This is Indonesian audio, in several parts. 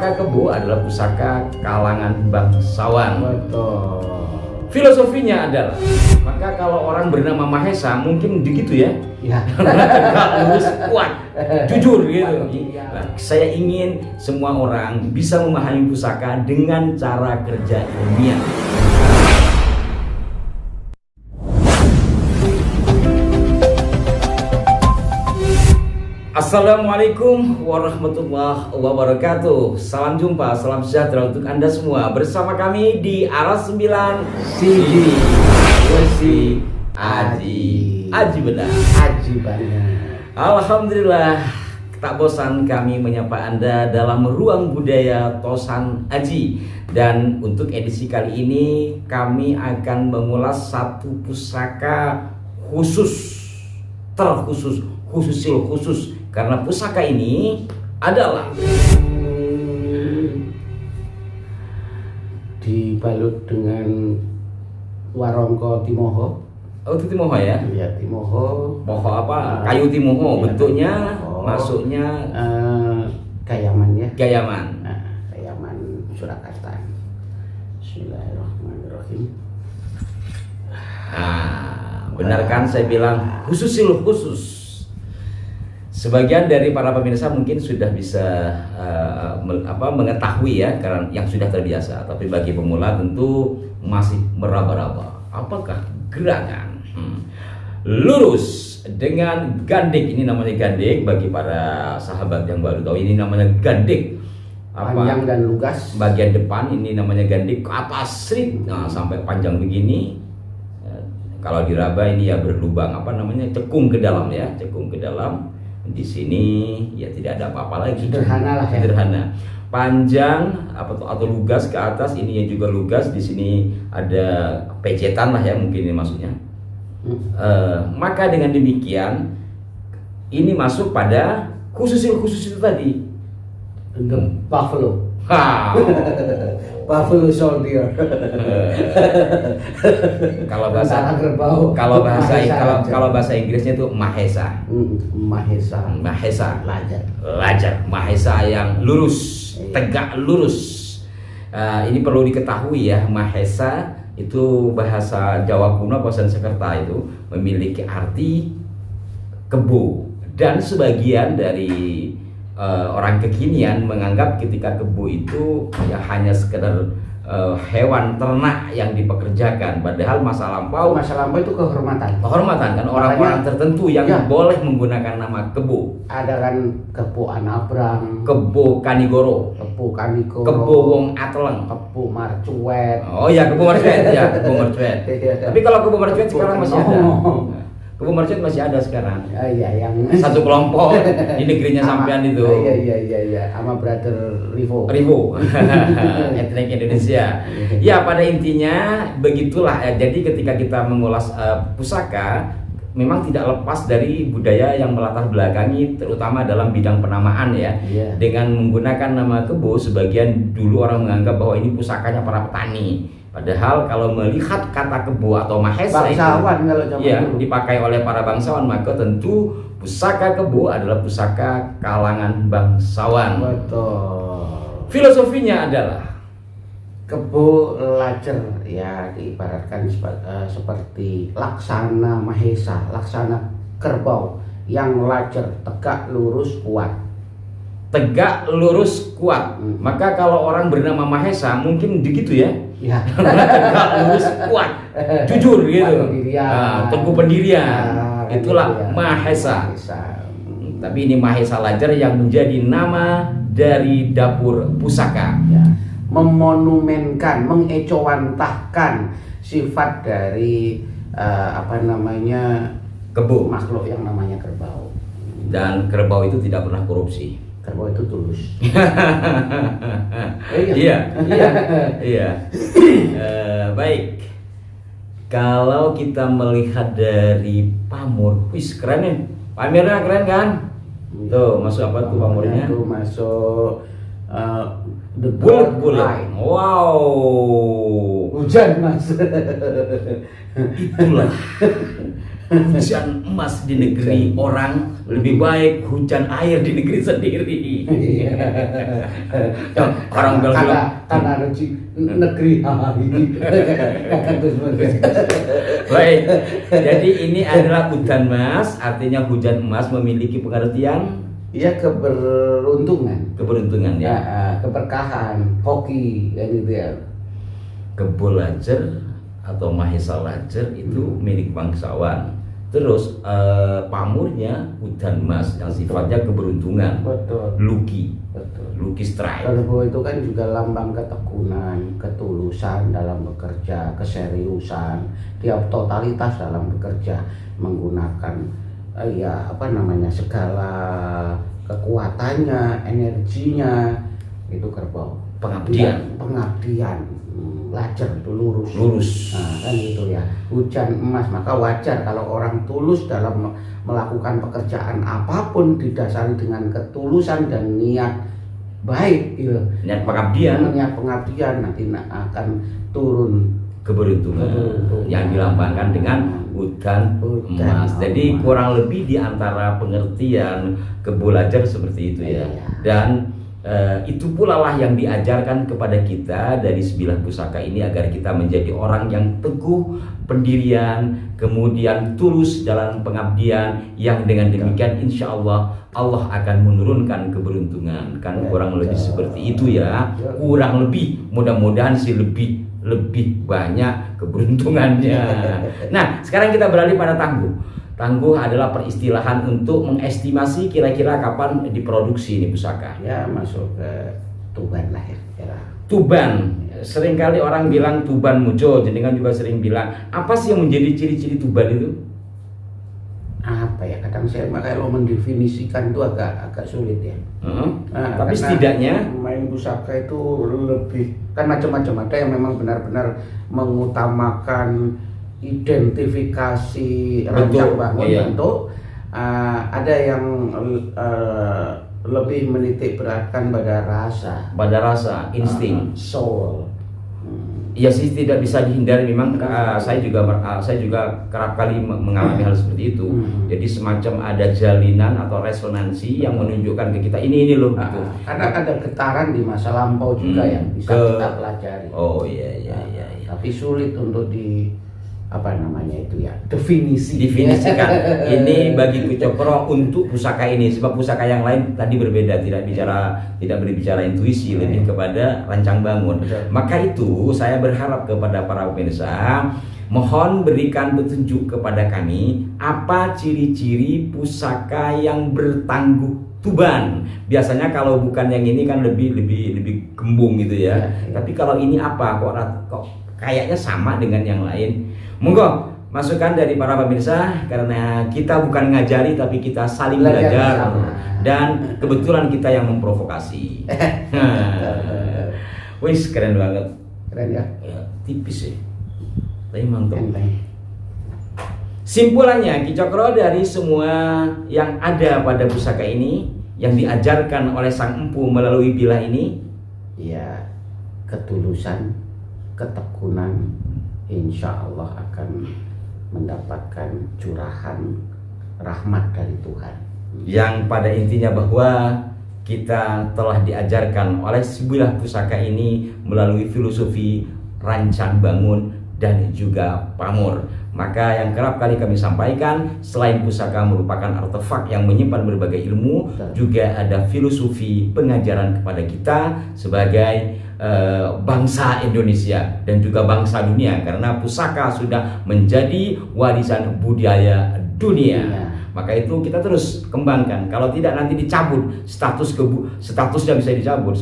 pusaka kebo adalah pusaka kalangan bangsawan. Betul. Filosofinya adalah, maka kalau orang bernama Mahesa mungkin begitu ya. Ya. Tegak, lurus, kuat, jujur gitu. Iya. Nah, saya ingin semua orang bisa memahami pusaka dengan cara kerja ilmiah. Assalamualaikum warahmatullahi wabarakatuh. Salam jumpa, salam sejahtera untuk Anda semua. Bersama kami di Aras 9 Sidi Wesi Aji benar. Aji benar. Alhamdulillah, tak bosan kami menyapa Anda dalam ruang budaya Tosan Aji. Dan untuk edisi kali ini kami akan mengulas satu pusaka terkhusus, khusus karena pusaka ini adalah dibalut dengan warongko timoho. Oh, itu timoho ya? Iya, timoho. Poho apa? Kayu timoho. Iya, Bentuknya, timoho. masuknya Gayaman ya. gayaman. Nah, Gayaman Surakarta. Bismillahirrahmanirrahim. Benar kan saya bilang khusus. Sebagian dari para pemirsa mungkin sudah bisa mengetahui ya, karena yang sudah terbiasa. Tapi bagi pemula tentu masih meraba-raba. Apakah gerakan lurus dengan gandik? Ini namanya gandik bagi para sahabat yang baru tahu. Ini namanya gandik. Panjang dan lugas. Bagian depan ini namanya gandik ke atas sampai panjang begini. Kalau diraba ini ya berlubang cekung ke dalam ya, cekung ke dalam. Di sini ya tidak ada apa-apa lagi. Sederhana lah ya. Sederhana. Panjang atau lugas ke atas, ini yang juga lugas. Di sini ada pecetan lah ya, mungkin ini maksudnya. Maka dengan demikian ini masuk pada khusus itu tadi. The buffalo. Buffalo soldier. Kalau bahasa Inggrisnya itu Mahesa. Lajar. Mahesa yang lurus, tegak lurus. Ini perlu diketahui ya, Mahesa itu bahasa Jawa kuno, bahasa Sanskerta itu memiliki arti kebo, dan sebagian dari orang kekinian menganggap ketika kebo itu ya hanya sekedar hewan ternak yang dipekerjakan, padahal masa lampau itu kehormatan kan orang-orang tertentu yang ya, boleh menggunakan nama kebo. ada kan kebo Anabrang, Kebo Kanigoro, kebo Wong Ateleng, kebo Marcuet. Oh ya, kebo Marcuet ya, kebo Marcuet. Tapi kalau kebo Marcuet sekarang masih ada. Kebo Marcuet masih ada sekarang. Iya, yang satu kelompok di negerinya sampean itu. Iya, sama brother Rivo. Etnik Indonesia. Ya, pada intinya begitulah. Jadi ketika kita mengulas pusaka, memang tidak lepas dari budaya yang melatar belakangi, terutama dalam bidang penamaan ya. Iya. Dengan menggunakan nama kebo, sebagian dulu orang menganggap bahwa ini pusakanya para petani. Padahal kalau melihat kata kebo atau Mahesa bangsawan kalau zaman dulu dipakai oleh para bangsawan, maka tentu pusaka kebo adalah pusaka kalangan bangsawan. Betul. Filosofinya adalah kebo lacer ya, diibaratkan seperti laksana Mahesa, laksana kerbau yang lacer, tegak lurus kuat. Tegak lurus kuat. Maka kalau orang bernama Mahesa mungkin begitu ya. Ya. Tegak lurus kuat, jujur gitu. Teguh pendirian. Itulah Mahesa. Tapi ini Mahesa Lajar yang menjadi nama dari dapur pusaka. Ya. Memonumenkan, mengecowantahkan sifat dari kebo, makhluk yang namanya kerbau. Dan kerbau itu tidak pernah korupsi. Kerbau itu tulus. Iya. Baik. Kalau kita melihat dari pamor, keren nih. Pamernya keren kan? Tuh, masuk apa tuh pamornya? Itu masuk the bulat. Wow. Hujan mas. Itulah hujan emas di negeri orang lebih baik hujan air di negeri sendiri. Orang bilang karena negeri baik. Jadi ini adalah hujan emas, artinya hujan emas memiliki pengertian ya keberuntungan, ya. Keberkahan, hoki kan gitu ya. Kebo Lajer atau Mahesa Lajer itu milik bangsawan. Terus pamurnya hujan emas yang sifatnya keberuntungan. Betul. Lucky. Betul. Lucky strike. Kebo itu kan juga lambang ketekunan, ketulusan dalam bekerja, keseriusan, dia totalitas dalam bekerja, menggunakan segala kekuatannya, energinya, itu kerbau. Pengabdian. Lajar itu lurus. Nah, kan gitu ya. Hujan emas, maka wajar kalau orang tulus dalam melakukan pekerjaan apapun didasari dengan ketulusan dan niat baik gitu. Niat pengabdian nanti akan turun keberuntungan yang dilambangkan dengan hujan emas. Jadi kurang lebih di antara pengertian Kebo Lajer seperti itu ya. Dan itu pula lah yang diajarkan kepada kita dari 9 pusaka ini agar kita menjadi orang yang teguh pendirian, kemudian tulus dalam pengabdian, yang dengan demikian insya Allah Allah akan menurunkan keberuntungan. Kan kurang lebih seperti itu ya. Kurang lebih, mudah-mudahan sih lebih banyak keberuntungannya. Nah, sekarang kita beralih pada Tangguh. Tangguh adalah peristilahan untuk mengestimasi kira-kira kapan diproduksi ini pusaka. Ya, masuk ke Tuban lah ya. Tuban, seringkali orang bilang Tuban Mujo, jenengan juga sering bilang. Apa sih yang menjadi ciri-ciri Tuban itu? Apa ya, kadang saya kalau mendefinisikan itu agak sulit ya. Tapi setidaknya main pusaka itu lebih, kan macam-macam. Ada yang memang benar-benar mengutamakan identifikasi rancang bangun bentuk, ada yang lebih menitik beratkan pada rasa, insting, soul. Ya sih, tidak bisa dihindari memang. Saya juga kerap kali mengalami hal seperti itu. Jadi semacam ada jalinan atau resonansi yang menunjukkan ke kita ini loh. Gitu. Karena ada getaran di masa lampau juga yang bisa kita pelajari. Oh iya. Tapi sulit untuk definisikan. Ini bagi Kucokro untuk pusaka ini, sebab pusaka yang lain tadi berbeda, tidak berbicara intuisi, lebih kepada rancang bangun. Maka itu saya berharap kepada para pemirsa, mohon berikan petunjuk kepada kami apa ciri-ciri pusaka yang bertangguh Tuban. Biasanya kalau bukan yang ini kan lebih gembung gitu ya. Tapi kalau ini apa kok kayaknya sama dengan yang lain. Monggo masukan dari para pemirsa, karena kita bukan ngajari tapi kita saling belajar dan kebetulan kita yang memprovokasi. Wis keren banget. Keren ya? Tipis ya. Tapi mantap. Simpulannya Ki Cokro, dari semua yang ada pada pusaka ini yang diajarkan oleh Sang Empu melalui bilah ini, ya, ketulusan, ketekunan, insya Allah akan mendapatkan curahan rahmat dari Tuhan. Yang pada intinya bahwa kita telah diajarkan oleh sebilah pusaka ini melalui filosofi rancang bangun dan juga pamor. Maka yang kerap kali kami sampaikan, selain pusaka merupakan artefak yang menyimpan berbagai ilmu, juga ada filosofi pengajaran kepada kita sebagai bangsa Indonesia dan juga bangsa dunia, karena pusaka sudah menjadi warisan budaya dunia. Maka itu kita terus kembangkan. Kalau tidak nanti dicabut statusnya bisa dicabut.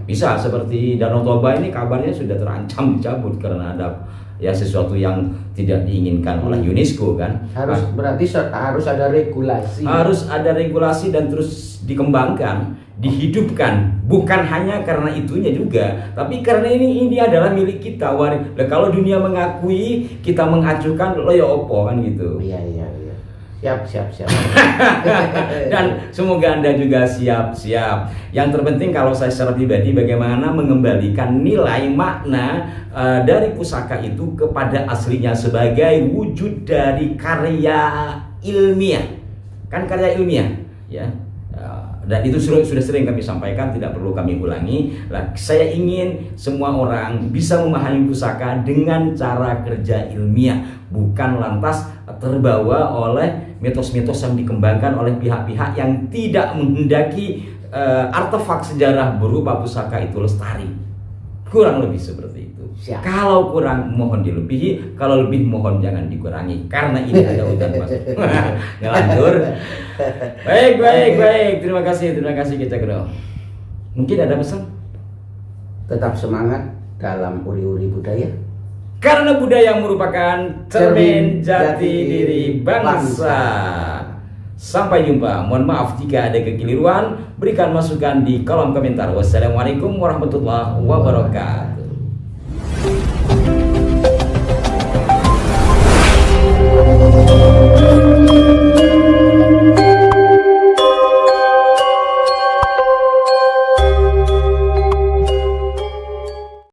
Bisa seperti Danau Toba ini kabarnya sudah terancam dicabut karena ada sesuatu yang tidak diinginkan oleh UNESCO kan. Berarti harus ada regulasi. Harus ada regulasi dan terus dikembangkan, dihidupkan, bukan hanya karena itunya juga, tapi karena ini adalah milik kita. Kalau dunia mengakui, kita mengacuhkan, lo ya opo kan gitu. Iya. Siap. Dan semoga Anda juga siap-siap. Yang terpenting kalau saya secara pribadi bagaimana mengembalikan nilai makna dari pusaka itu kepada aslinya sebagai wujud dari karya ilmiah. Kan karya ilmiah, ya. Dan itu sudah sering kami sampaikan, tidak perlu kami ulangi. Saya ingin semua orang bisa memahami pusaka dengan cara kerja ilmiah, bukan lantas terbawa oleh mitos-mitos yang dikembangkan oleh pihak-pihak yang tidak menghendaki artefak sejarah berupa pusaka itu lestari. Kurang lebih seperti itu. Siap. Kalau kurang mohon dilebihi, kalau lebih mohon jangan dikurangi. Karena ini ada hujan masuk. Ngelantur. Baik. Terima kasih kita Bro. Mungkin ada pesan? Tetap semangat dalam uri-uri budaya. Karena budaya merupakan cermin jati diri bangsa. Sampai jumpa. Mohon maaf jika ada kekeliruan. Berikan masukan di kolom komentar. Wassalamualaikum warahmatullahi wabarakatuh.